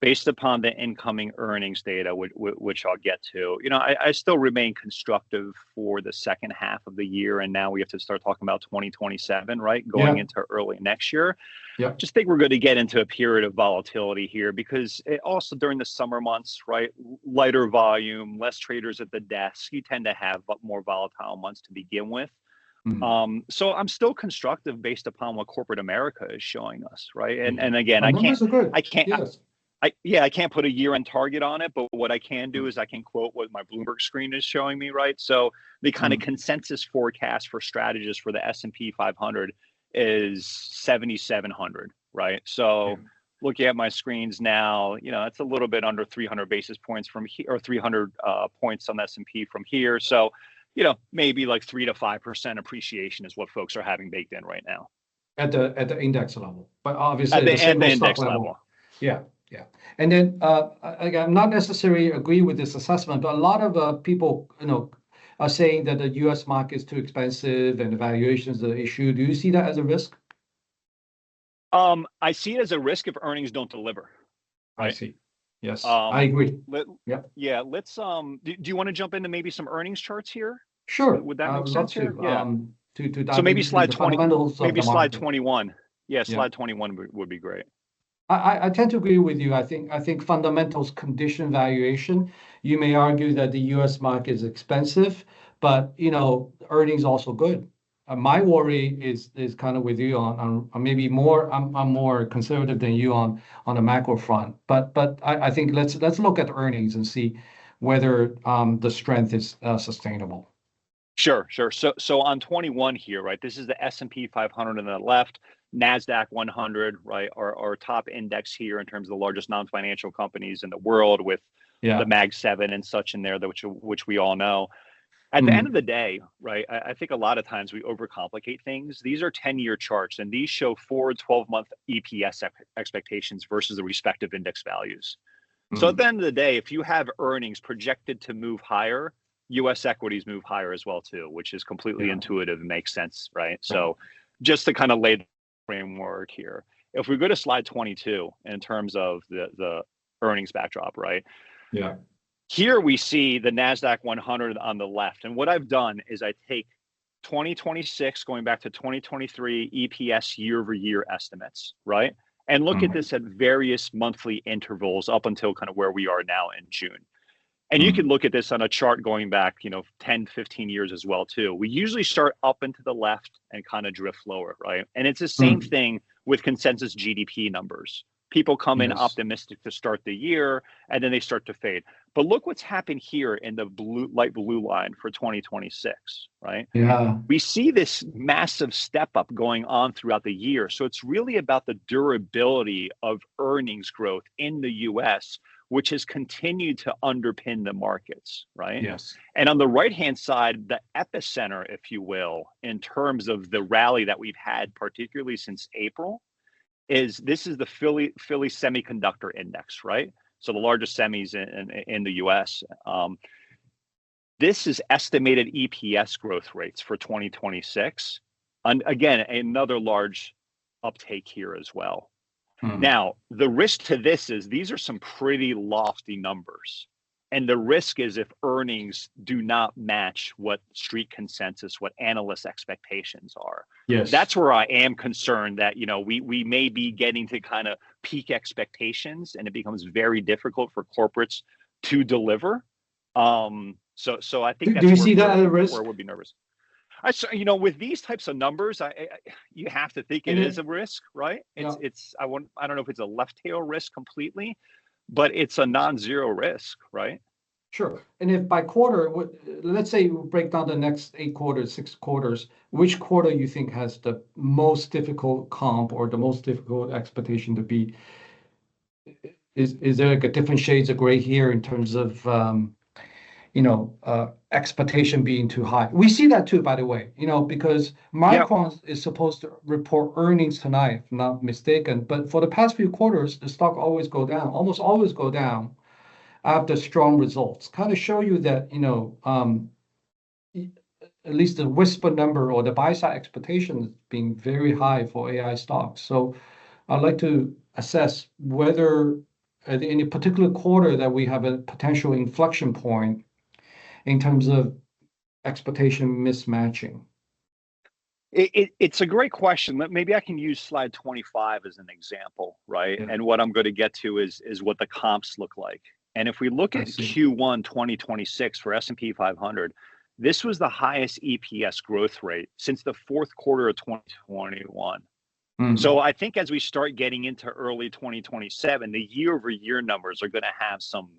Speaker 2: based upon the incoming earnings data, which I'll get to, I still remain constructive for the second half of the year. And now we have to start talking about 2027, right? Going into early next year.
Speaker 1: Yeah.
Speaker 2: Just think we're going to get into a period of volatility here, because also during the summer months, right? Lighter volume, less traders at the desk. You tend to have more volatile months to begin with. So I'm still constructive based upon what corporate America is showing us, right? And again, I can't put a year-end target on it, but what I can do is I can quote what my Bloomberg screen is showing me, right? So the kind of consensus forecast for strategists for the S&P 500 is 7,700, right? So looking at my screens now, it's a little bit under 300 basis points from here, or 300 points on the S&P from here. So, maybe like 3 to 5% appreciation is what folks are having baked in right now.
Speaker 1: At the index level, but obviously
Speaker 2: at the index level.
Speaker 1: Yeah. And then again, I'm not necessarily agree with this assessment, but a lot of people, are saying that the U.S. market is too expensive and the valuation is the issue. Do you see that as a risk?
Speaker 2: I see it as a risk if earnings don't deliver. Right?
Speaker 1: I see. Yes, I agree.
Speaker 2: Yeah. Let's. Do you want to jump into maybe some earnings charts here?
Speaker 1: Sure.
Speaker 2: Would that make sense here?
Speaker 1: Yeah.
Speaker 2: So maybe slide 20. Maybe slide
Speaker 1: 21.
Speaker 2: 21. Yeah, slide 21 would be great.
Speaker 1: I tend to agree with you. I think fundamentals, condition, valuation. You may argue that the U.S. market is expensive, but earnings also good. My worry is kind of with you on maybe more. I'm more conservative than you on the macro front, but I think let's look at earnings and see whether the strength is sustainable.
Speaker 2: Sure. So on 21 here, right? This is the S&P 500 on the left, Nasdaq 100, right? Our top index here in terms of the largest non-financial companies in the world, with the Mag 7 and such in there, which we all know. At the end of the day, right? I think a lot of times we overcomplicate things. These are 10-year charts, and these show forward 12-month EPS expectations versus the respective index values. So at the end of the day, if you have earnings projected to move higher, U.S. equities move higher as well too, which is completely intuitive and makes sense, right? So just to kind of lay the framework here, if we go to slide 22 in terms of the earnings backdrop, right?
Speaker 1: Yeah.
Speaker 2: Here we see the Nasdaq 100 on the left, and what I've done is I take 2026 going back to 2023 EPS year-over-year estimates, right? And look at this at various monthly intervals up until kind of where we are now in June. And you can look at this on a chart going back, 10, 15 years as well, too. We usually start up and to the left and kind of drift lower, right? And it's the same thing with consensus GDP numbers. People come in optimistic to start the year, and then they start to fade. But look what's happened here in the light blue line for 2026, right?
Speaker 1: Yeah.
Speaker 2: We see this massive step up going on throughout the year. So it's really about the durability of earnings growth in the U.S., which has continued to underpin the markets, right?
Speaker 1: Yes.
Speaker 2: And on the right-hand side, the epicenter, if you will, in terms of the rally that we've had, particularly since April, is the Philly Semiconductor Index, right? So the largest semis in the U.S. This is estimated EPS growth rates for 2026. And again, another large uptake here as well. Now, the risk to this is these are some pretty lofty numbers. And the risk is if earnings do not match what street consensus, what analyst expectations are.
Speaker 1: Yes.
Speaker 2: That's where I am concerned that, we may be getting to kind of peak expectations and it becomes very difficult for corporates to deliver. So I think
Speaker 1: Do
Speaker 2: that's
Speaker 1: you see that as a
Speaker 2: where
Speaker 1: risk?
Speaker 2: I would be nervous. With these types of numbers, you have to think it is a risk, right? I don't know if it's a left tail risk completely, but it's a non-zero risk, right?
Speaker 1: Sure. And if by quarter, let's say you break down the next 8 quarters, 6 quarters, which quarter you think has the most difficult comp or the most difficult expectation to be? Is there like a different shades of gray here in terms of expectation being too high? We see that too, by the way, because Micron is supposed to report earnings tonight, if I'm not mistaken. But for the past few quarters, the stock always almost always go down after strong results. Kind of show you that, at least the whisper number or the buy side expectation is being very high for AI stocks. So I'd like to assess whether in any particular quarter that we have a potential inflection point in terms of expectation mismatching.
Speaker 2: It's a great question. Maybe I can use slide 25 as an example, right? Yeah. And what I'm going to get to is what the comps look like. And if we look at Q1 2026 for S&P 500, this was the highest EPS growth rate since the fourth quarter of 2021. Mm-hmm. So I think as we start getting into early 2027, the year-over-year numbers are going to have some,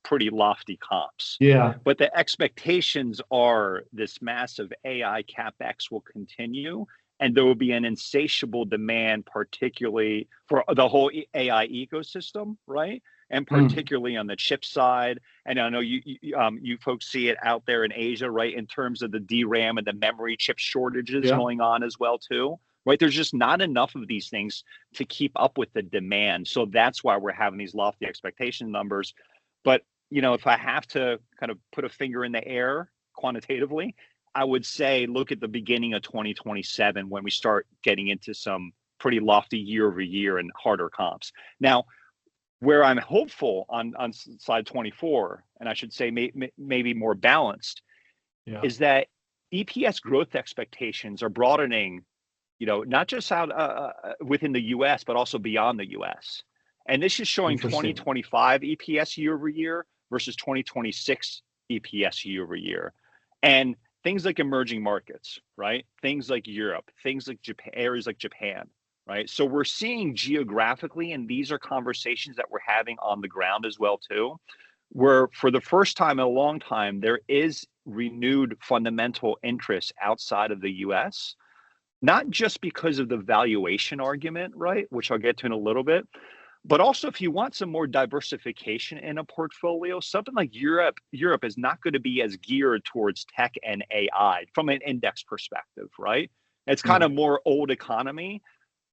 Speaker 2: pretty lofty comps.
Speaker 1: Yeah.
Speaker 2: But the expectations are this massive AI capex will continue, and there will be an insatiable demand, particularly for the whole AI ecosystem, right? And particularly on the chip side. And I know you folks see it out there in Asia, right? In terms of the DRAM and the memory chip shortages going on as well too, right? There's just not enough of these things to keep up with the demand. So that's why we're having these lofty expectation numbers. But, if I have to kind of put a finger in the air quantitatively, I would say look at the beginning of 2027 when we start getting into some pretty lofty year over year and harder comps. Now, where I'm hopeful on slide 24, and I should say maybe more balanced, is that EPS growth expectations are broadening, not just out within the U.S., but also beyond the U.S. And this is showing 2025 EPS year over year versus 2026 EPS year over year. And things like emerging markets, right? Things like Europe, things like Japan, areas like Japan. Right. So we're seeing geographically, and these are conversations that we're having on the ground as well, too, where for the first time in a long time, there is renewed fundamental interest outside of the US, not just because of the valuation argument, right, which I'll get to in a little bit, but also if you want some more diversification in a portfolio, something like Europe is not going to be as geared towards tech and AI from an index perspective, right? It's kind of more old economy.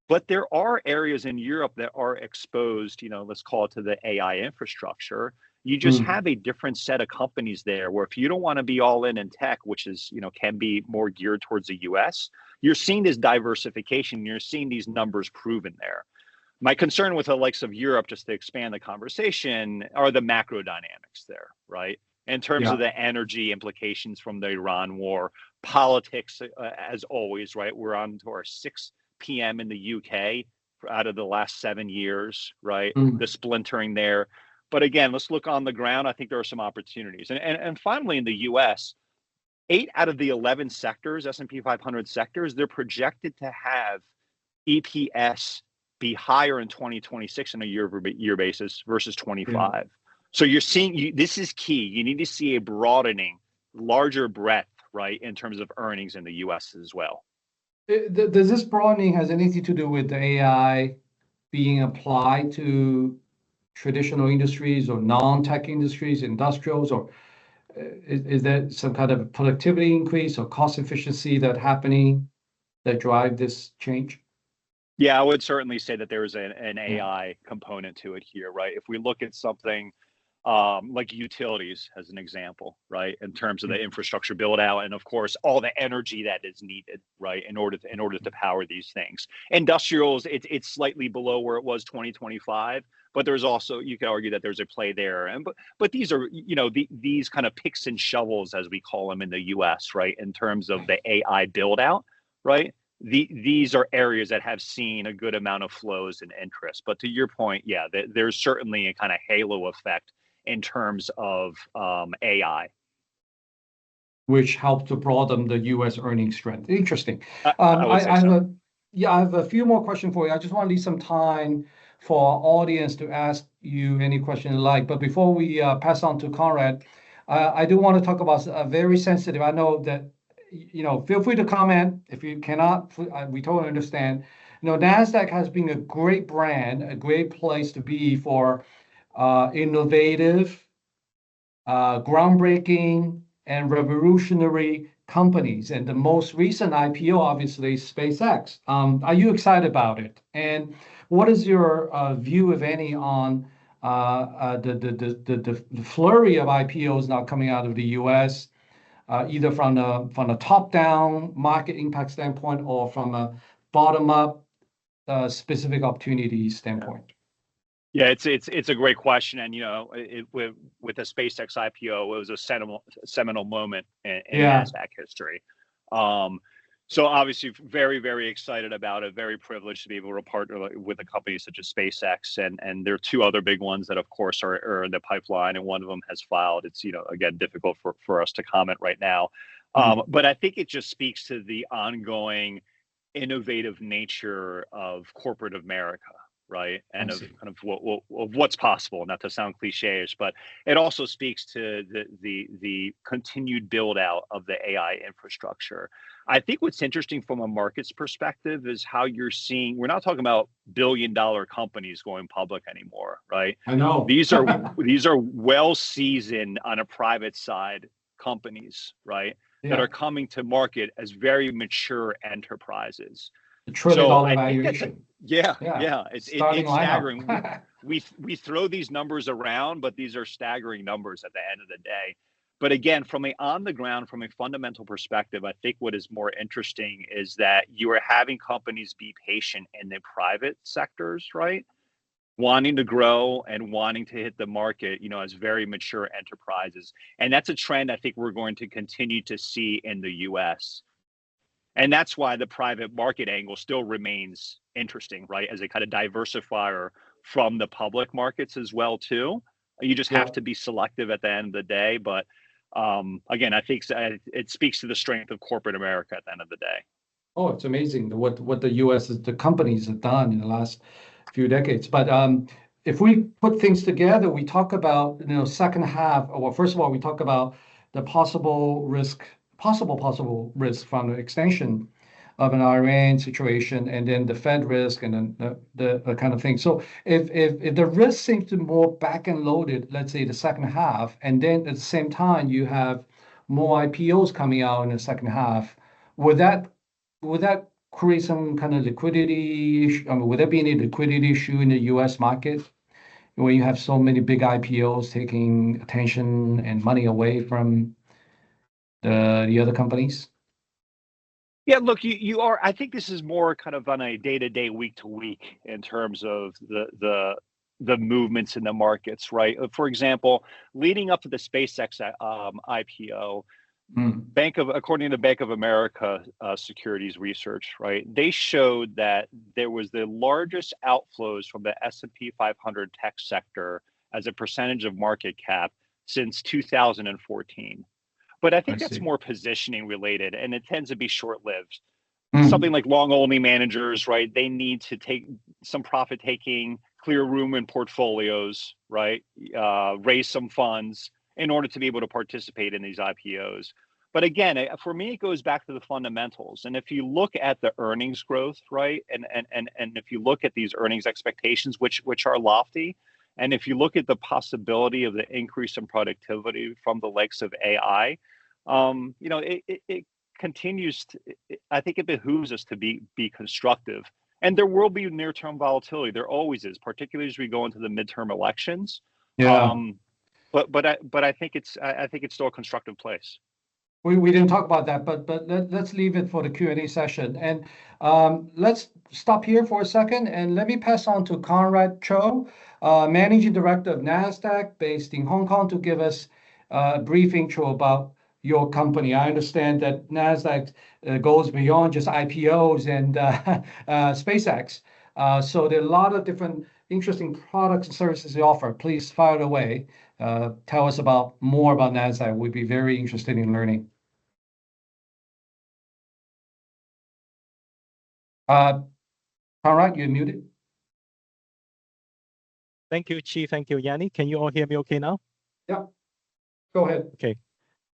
Speaker 2: But there are areas in Europe that are exposed, let's call it to the AI infrastructure. You just have a different set of companies there where if you don't want to be all in tech, which is, can be more geared towards the US, you're seeing this diversification, you're seeing these numbers proven there. My concern with the likes of Europe, just to expand the conversation, are the macro dynamics there, right? In terms of the energy implications from the Iran war, politics, as always, right? We're on to our 6 p.m. in the UK out of the last 7 years, right? The splintering there. But again, let's look on the ground. I think there are some opportunities. And finally, in the US, 8 out of the 11 sectors, S&P 500 sectors, they're projected to have EPS be higher in 2026 on a year-over-year basis versus 25. Yeah. So you're seeing, this is key. You need to see a broadening, larger breadth, right, in terms of earnings in the US as well.
Speaker 1: Does this broadening has anything to do with the AI being applied to traditional industries or non-tech industries, industrials, or is there some kind of productivity increase or cost efficiency that happening that drive this change?
Speaker 2: Yeah, I would certainly say that there is an AI component to it here, right? If we look at something like utilities as an example, right, in terms of the infrastructure build out, and of course all the energy that is needed, right, in order to power these things. Industrials, it's slightly below where it was 2025, But there's also, you could argue that there's a play there. But these are, these kind of picks and shovels, as we call them in the US, right? In terms of the AI build out, right? These are areas that have seen a good amount of flows and interest. But to your point, yeah, there's certainly a kind of halo effect in terms of AI.
Speaker 1: Which helped to broaden the U.S. earnings strength. Interesting.
Speaker 2: I would say so.
Speaker 1: I have a few more questions for you. I just want to leave some time for our audience to ask you any question you like. But before we pass on to Conrad, I do want to talk about a very sensitive. I know that, feel free to comment. If you cannot, we totally understand. Nasdaq has been a great brand, a great place to be for innovative, groundbreaking, and revolutionary companies. And the most recent IPO, obviously, is SpaceX. Are you excited about it? And what is your view, if any, on the flurry of IPOs now coming out of the U.S., either from a top-down market impact standpoint or from a bottom-up specific opportunity standpoint?
Speaker 2: Yeah, it's a great question, and with the SpaceX IPO, it was a seminal moment in Nasdaq history. So obviously, very, very excited about it. Very privileged to be able to partner with a company such as SpaceX, and there are two other big ones that, of course, are in the pipeline, and one of them has filed. It's again difficult for us to comment right now, but I think it just speaks to the ongoing innovative nature of corporate America. Right, and of kind of what's possible. Not to sound cliche-ish, but it also speaks to the continued build out of the AI infrastructure. I think what's interesting from a market's perspective is how you're seeing. We're not talking about billion-dollar companies going public anymore, right?
Speaker 1: I know
Speaker 2: these are well seasoned on a private side companies, right? Yeah. That are coming to market as very mature enterprises.
Speaker 1: $1 trillion valuation.
Speaker 2: Yeah. It's staggering. we throw these numbers around, but these are staggering numbers at the end of the day. But again, from on the ground, from a fundamental perspective, I think what is more interesting is that you are having companies be patient in the private sectors, right? Wanting to grow and wanting to hit the market, as very mature enterprises. And that's a trend I think we're going to continue to see in the US. And that's why the private market angle still remains interesting, right? As a kind of diversifier from the public markets as well, too. You just have to be selective at the end of the day. But again, I think it speaks to the strength of corporate America at the end of the day.
Speaker 1: Oh, it's amazing what the U.S. the companies have done in the last few decades. But if we put things together, we talk about second half. Well, first of all, we talk about the possible risk from the extension of an Iran situation, and then the Fed risk, and then the kind of thing. So if the risk seems to be more back and loaded, let's say the second half, and then at the same time you have more IPOs coming out in the second half, would that create some kind of liquidity issue? I mean, would there be any liquidity issue in the U.S. market when you have so many big IPOs taking attention and money away from the other companies?
Speaker 2: Yeah, look, you are. I think this is more kind of on a day-to-day, week-to-week in terms of the movements in the markets, right? For example, leading up to the SpaceX IPO, according to Bank of America Securities Research, right, they showed that there was the largest outflows from the S&P 500 tech sector as a percentage of market cap since 2014. But I think that's more positioning related, and it tends to be short-lived. Something like long-only managers, right? They need to take some profit-taking, clear room in portfolios, right? Raise some funds in order to be able to participate in these IPOs. But again, for me, it goes back to the fundamentals. And if you look at the earnings growth, right, and if you look at these earnings expectations, which are lofty, and if you look at the possibility of the increase in productivity from the likes of AI, it continues to, I think it behooves us to be constructive. And there will be near-term volatility. There always is, particularly as we go into the midterm elections.
Speaker 1: Yeah.
Speaker 2: But I think it's still a constructive place.
Speaker 1: We didn't talk about that, but let's leave it for the Q&A session. And let's stop here for a second, and let me pass on to Conrad Cho, Managing Director of Nasdaq, based in Hong Kong, to give us a brief intro about your company. I understand that Nasdaq goes beyond just IPOs and SpaceX. So there are a lot of different interesting products and services you offer. Please fire it away. Tell us more about Nasdaq. We'd be very interested in learning. Conrad, you're muted.
Speaker 3: Thank you, Chi. Thank you, Yanni. Can you all hear me okay now?
Speaker 1: Yeah. Go ahead.
Speaker 3: Okay,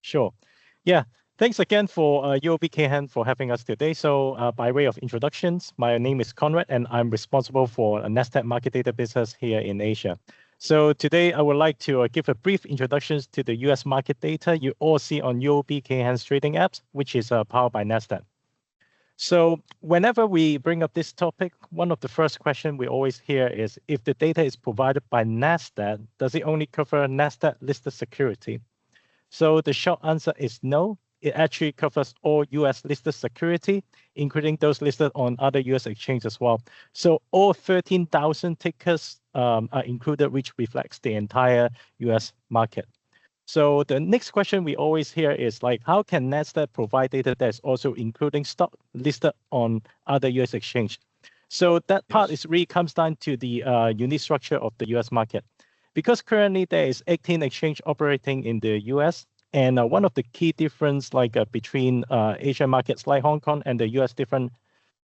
Speaker 3: sure. Yeah, thanks again for UOB Kay Hian for having us today. So by way of introductions, my name is Conrad, and I'm responsible for a Nasdaq market data business here in Asia. So today I would like to give a brief introduction to the US market data you all see on UOB Kay Hian's trading apps, which is powered by Nasdaq. So whenever we bring up this topic, one of the first questions we always hear is, if the data is provided by Nasdaq, does it only cover Nasdaq listed security? So the short answer is no. It actually covers all US listed security, including those listed on other US exchanges as well. So all 13,000 tickers are included, which reflects the entire US market. So the next question we always hear is like, how can Nasdaq provide data that's also including stock listed on other US exchange? So that part is really comes down to the unique structure of the US market. Because currently there is 18 exchange operating in the US, and one of the key difference between Asian markets like Hong Kong and the US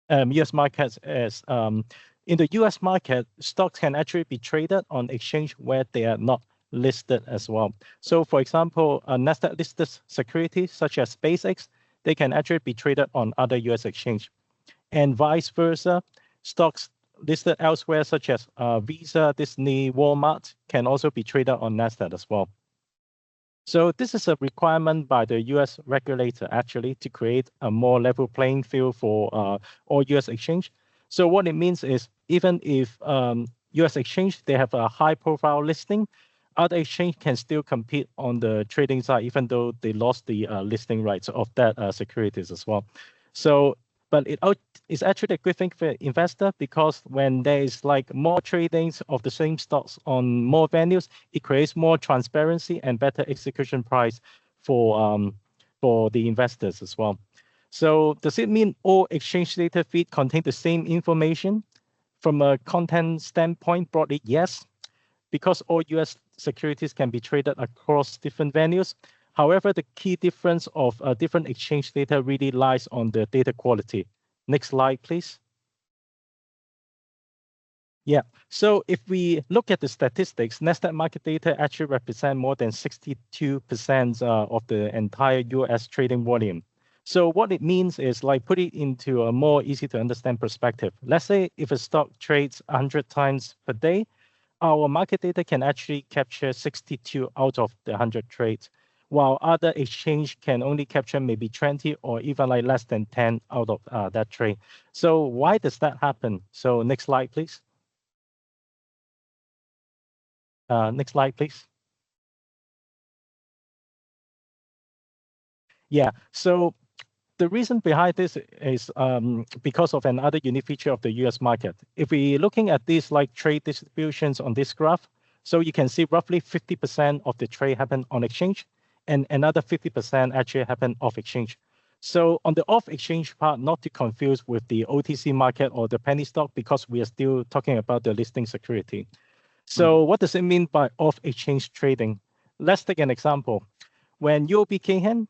Speaker 3: US markets is in the US market, stocks can actually be traded on exchange where they are not listed as well. So for example, Nasdaq listed securities such as SpaceX, they can actually be traded on other US exchange. And vice versa, stocks listed elsewhere such as Visa, Disney, Walmart can also be traded on Nasdaq as well. So this is a requirement by the US regulator actually to create a more level playing field for all US exchange. So what it means is, even if US exchange, they have a high profile listing, other exchange can still compete on the trading side, even though they lost the listing rights of that securities as well. So, but it's actually a good thing for investor, because when there is like more tradings of the same stocks on more venues, it creates more transparency and better execution price for the investors as well. So does it mean all exchange data feed contain the same information? From a content standpoint, broadly, yes, because all US securities can be traded across different venues. However, the key difference of different exchange data really lies on the data quality. Next slide, please. Yeah, so if we look at the statistics, Nasdaq market data actually represent more than 62% of the entire US trading volume. So what it means is, like, put it into a more easy to understand perspective. Let's say if a stock trades 100 times per day, our market data can actually capture 62 out of the 100 trades, while other exchange can only capture maybe 20 or even like less than 10 out of that trade. So why does that happen? So next slide, please. Next slide, please. Yeah, so the reason behind this is because of another unique feature of the US market. If we're looking at these like trade distributions on this graph, so you can see roughly 50% of the trade happen on exchange, and another 50% actually happen off exchange. So on the off exchange part, not to confuse with the OTC market or the penny stock, because we are still talking about the listing security. So what does it mean by off exchange trading? Let's take an example. When UOB Kay Hian,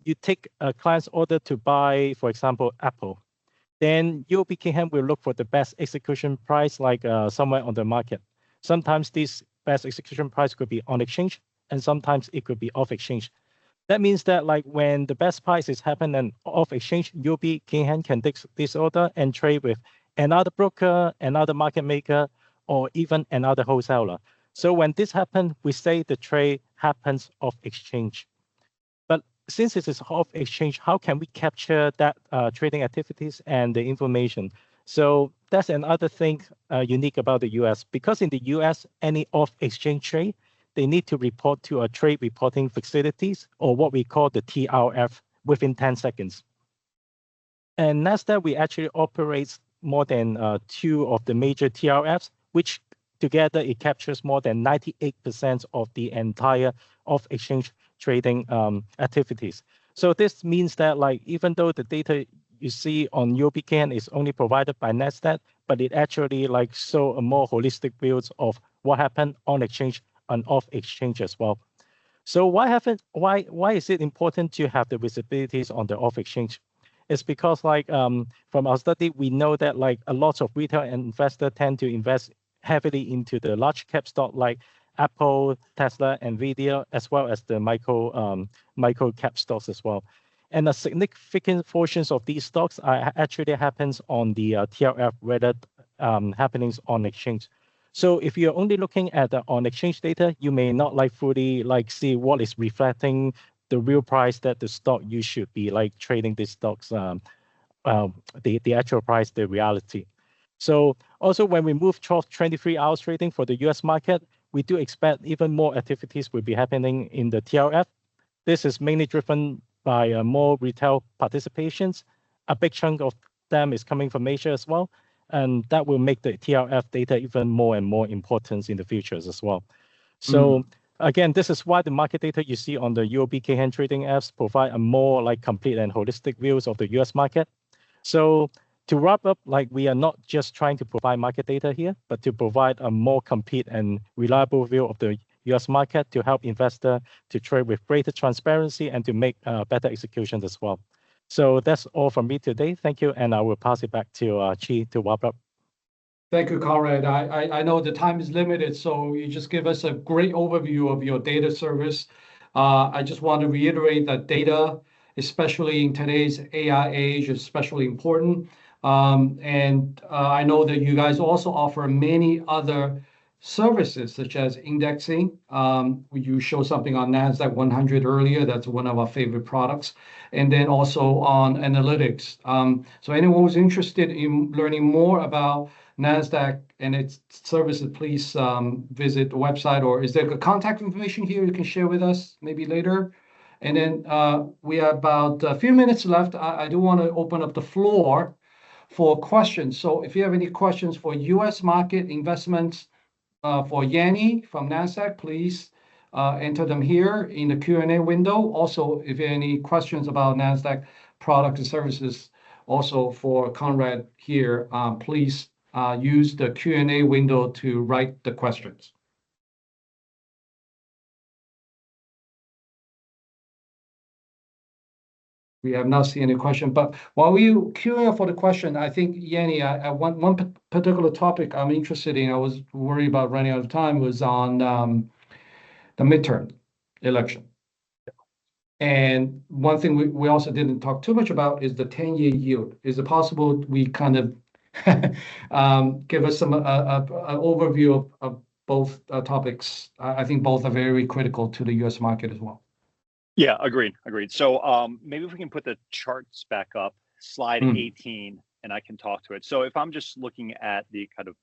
Speaker 3: you take a client's order to buy, for example, Apple, then UOB Kay Hian will look for the best execution price, like somewhere on the market. Sometimes this best execution price could be on exchange, and sometimes it could be off exchange. That means that like when the best price is happening off exchange, UOB Kay Hian can take this order and trade with another broker, another market maker, or even another wholesaler. So when this happens, we say the trade happens off exchange. But since it is off exchange, how can we capture that trading activities and the information? So that's another thing unique about the US. Because in the US, any off exchange trade, they need to report to a trade reporting facilities, or what we call the TRF, within 10 seconds. And Nasdaq, we actually operate more than 2 of the major TRFs, which together, it captures more than 98% of the entire off-exchange trading activities. So this means that like even though the data you see on UOBKN is only provided by Nasdaq, but it actually like show a more holistic view of what happened on exchange and off exchange as well. So why is it important to have the visibilities on the off exchange? It's because like from our study, we know that like a lot of retail investors tend to invest heavily into the large cap stock like Apple, Tesla, Nvidia, as well as the micro cap stocks as well. And a significant portions of these stocks actually happens on the TRF rather happenings on exchange. So if you're only looking at the on exchange data, you may not like fully like see what is reflecting the real price that the stock you should be like trading these stocks, the actual price, the reality. So also when we move towards 23 hours trading for the US market, we do expect even more activities will be happening in the TRF. This is mainly driven by more retail participations. A big chunk of them is coming from Asia as well. And that will make the TRF data even more and more important in the futures as well. So again, this is why the market data you see on the UOBKN trading apps provide a more like complete and holistic views of the US market. So to wrap up, like we are not just trying to provide market data here, but to provide a more complete and reliable view of the US market to help investors to trade with greater transparency and to make better executions as well. So that's all from me today. Thank you. And I will pass it back to Chi to wrap up.
Speaker 1: Thank you, Conrad. I know the time is limited, so you just give us a great overview of your data service. I just want to reiterate that data, especially in today's AI age, is especially important. I know that you guys also offer many other services such as indexing. You showed something on Nasdaq 100 earlier. That's one of our favorite products. And then also on analytics. So anyone who's interested in learning more about Nasdaq and its services, please visit the website, or is there a contact information here you can share with us maybe later? And then we have about a few minutes left. I do want to open up the floor for questions. So if you have any questions for US market investments, for Yanni from Nasdaq, please enter them here in the Q&A window. Also, if you have any questions about Nasdaq products and services, also for Conrad here, please use the Q&A window to write the questions. We have not seen any question, but while we queuing for the question, I think Yanni, one particular topic I'm interested in, I was worried about running out of time, was on the midterm election. And one thing we also didn't talk too much about is the 10-year yield. Is it possible we kind of give us some overview of both topics? I think both are very critical to the US market as well.
Speaker 2: Yeah, agreed. So maybe if we can put the charts back up, slide 18, and I can talk to it. So if I'm just looking at the kind of,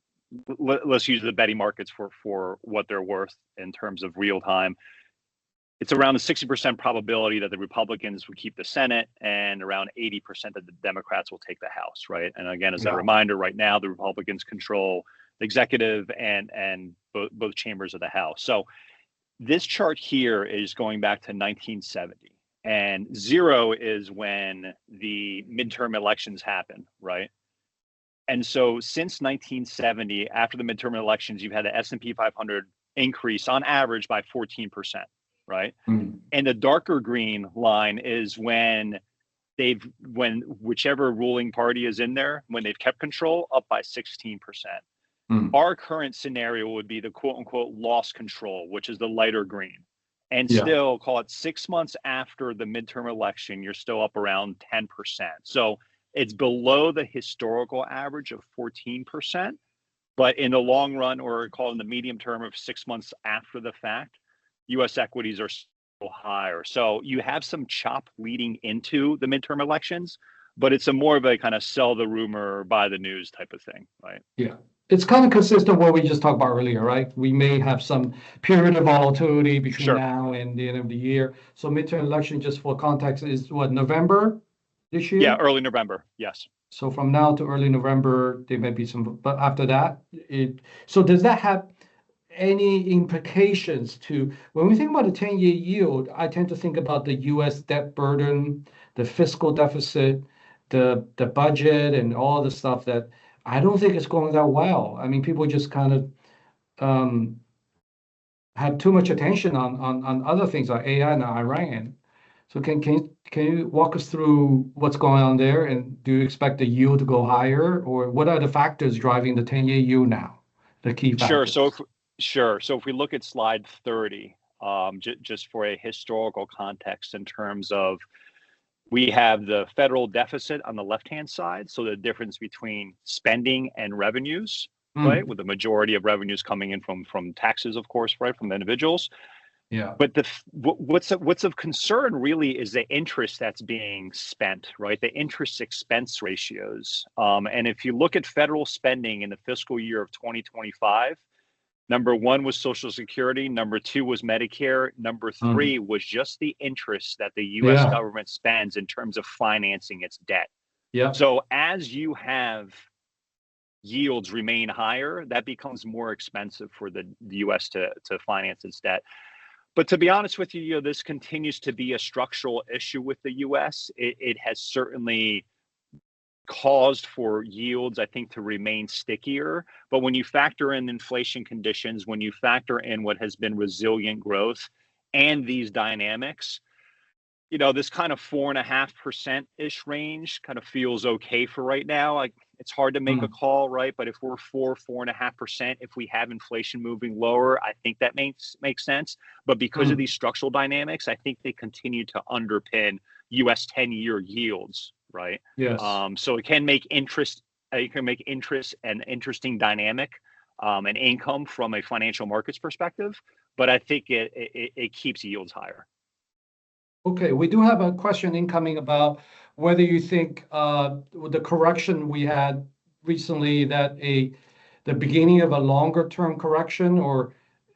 Speaker 2: let's use the betting markets for what they're worth in terms of real time. It's around a 60% probability that the Republicans would keep the Senate and around 80% that the Democrats will take the House, right? And again, as a reminder, right now, the Republicans control the executive and both chambers of the House. So this chart here is going back to 1970, and 0 is when the midterm elections happen, right? And so since 1970, after the midterm elections, you've had the S&P 500 increase on average by 14%, right? And the darker green line is when whichever ruling party is in there, when they've kept control, up by 16%. Our current scenario would be the quote unquote lost control, which is the lighter green. And still call it 6 months after the midterm election, you're still up around 10%. So it's below the historical average of 14%, but in the long run, or call it in the medium term of 6 months after the fact, US equities are still higher. So you have some chop leading into the midterm elections, but it's a more of a kind of sell the rumor, buy the news type of thing, right?
Speaker 1: Yeah. It's kind of consistent with what we just talked about earlier, right? We may have some period of volatility between now and the end of the year. So midterm election, just for context, is what, November this year?
Speaker 2: Yeah, early November, yes.
Speaker 1: So from now to early November, there may be some, but after that, so does that have any implications to when we think about the 10-year yield? I tend to think about the U.S. debt burden, the fiscal deficit, the budget, and all the stuff that I don't think it's going that well. I mean, people just kind of have too much attention on other things like AI and Iran. So can you walk us through what's going on there, and do you expect the yield to go higher, or what are the factors driving the 10-year yield now? The key factors.
Speaker 2: So if we look at slide 30, just for a historical context in terms of, we have the federal deficit on the left-hand side, so the difference between spending and revenues, right? With the majority of revenues coming in from taxes, of course, right, from individuals.
Speaker 1: Yeah.
Speaker 2: But what's of concern really is the interest that's being spent, right? The interest expense ratios. And if you look at federal spending in the fiscal year of 2025, number one was Social Security, number two was Medicare, number three was just the interest that the U.S. government spends in terms of financing its debt.
Speaker 1: Yeah.
Speaker 2: So as you have yields remain higher, that becomes more expensive for the U.S. to finance its debt. But to be honest with you, this continues to be a structural issue with the U.S. It has certainly caused for yields, I think, to remain stickier. But when you factor in inflation conditions, when you factor in what has been resilient growth and these dynamics, this kind of 4.5%-ish range kind of feels okay for right now. Like, it's hard to make a call, right? But if we're 4.5%, if we have inflation moving lower, I think that makes sense. But because of these structural dynamics, I think they continue to underpin U.S. 10-year yields, right?
Speaker 1: Yes.
Speaker 2: So it can make interest. You can make interest an interesting dynamic, and income from a financial markets perspective. But I think it keeps yields higher.
Speaker 1: Okay, we do have a question incoming about whether you think with the correction we had recently, that the beginning of a longer term correction, or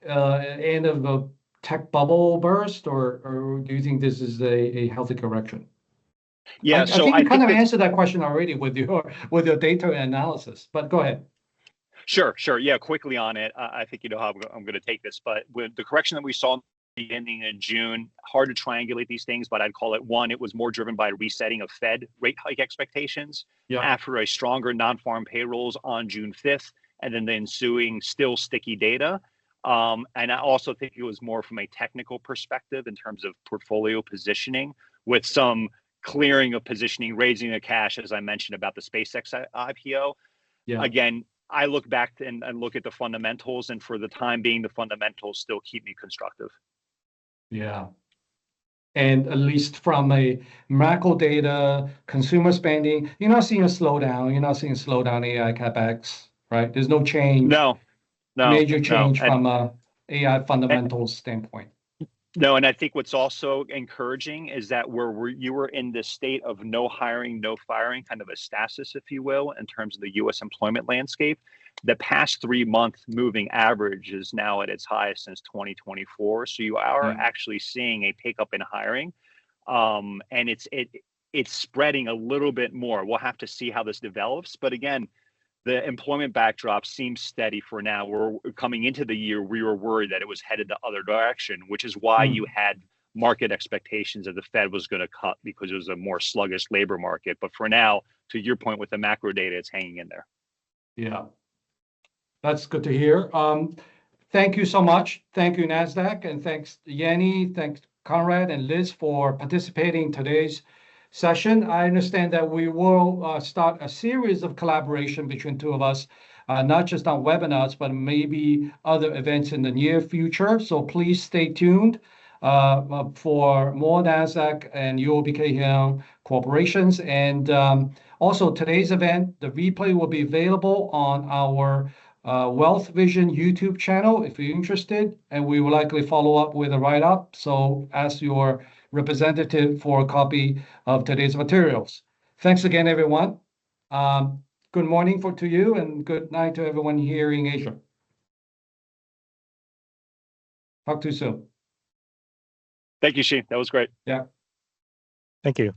Speaker 1: end of a tech bubble burst, or do you think this is a healthy correction?
Speaker 2: Yeah,
Speaker 1: I think you kind of answered that question already with your data analysis, but go ahead.
Speaker 2: Sure. Yeah, quickly on it. I think you know how I'm going to take this, but with the correction that we saw beginning in June, hard to triangulate these things, but I'd call it one, it was more driven by resetting of Fed rate hike expectations after a stronger non-farm payrolls on June 5th, and then the ensuing still sticky data. And I also think it was more from a technical perspective in terms of portfolio positioning, with some clearing of positioning, raising the cash, as I mentioned about the SpaceX IPO. Again, I look back and look at the fundamentals, and for the time being, the fundamentals still keep me constructive.
Speaker 1: Yeah. And at least from a macro data, consumer spending, you're not seeing a slowdown. You're not seeing a slowdown in AI capex, right? There's no change.
Speaker 2: No.
Speaker 1: Major change from a AI fundamentals standpoint.
Speaker 2: No, and I think what's also encouraging is that you were in this state of no hiring, no firing, kind of a stasis, if you will, in terms of the U.S. employment landscape. The past 3-month moving average is now at its highest since 2024. So you are actually seeing a pickup in hiring, and it's spreading a little bit more. We'll have to see how this develops, but again, the employment backdrop seems steady for now. We're coming into the year, we were worried that it was headed the other direction, which is why you had market expectations that the Fed was going to cut, because it was a more sluggish labor market. But for now, to your point with the macro data, it's hanging in there.
Speaker 1: Yeah, that's good to hear. Thank you so much. Thank you, Nasdaq, and thanks Yanni, thanks Conrad and Liz for participating in today's session. I understand that we will start a series of collaboration between two of us, not just on webinars, but maybe other events in the near future. So please stay tuned for more Nasdaq and UOB Hian corporations. And also today's event, the replay will be available on our Wealth Vision YouTube channel if you're interested, and we will likely follow up with a write-up. So ask your representative for a copy of today's materials. Thanks again, everyone. Good morning to you, and good night to everyone here in Asia. Talk to you soon.
Speaker 2: Thank you, Shi. That was great.
Speaker 1: Yeah.
Speaker 3: Thank you.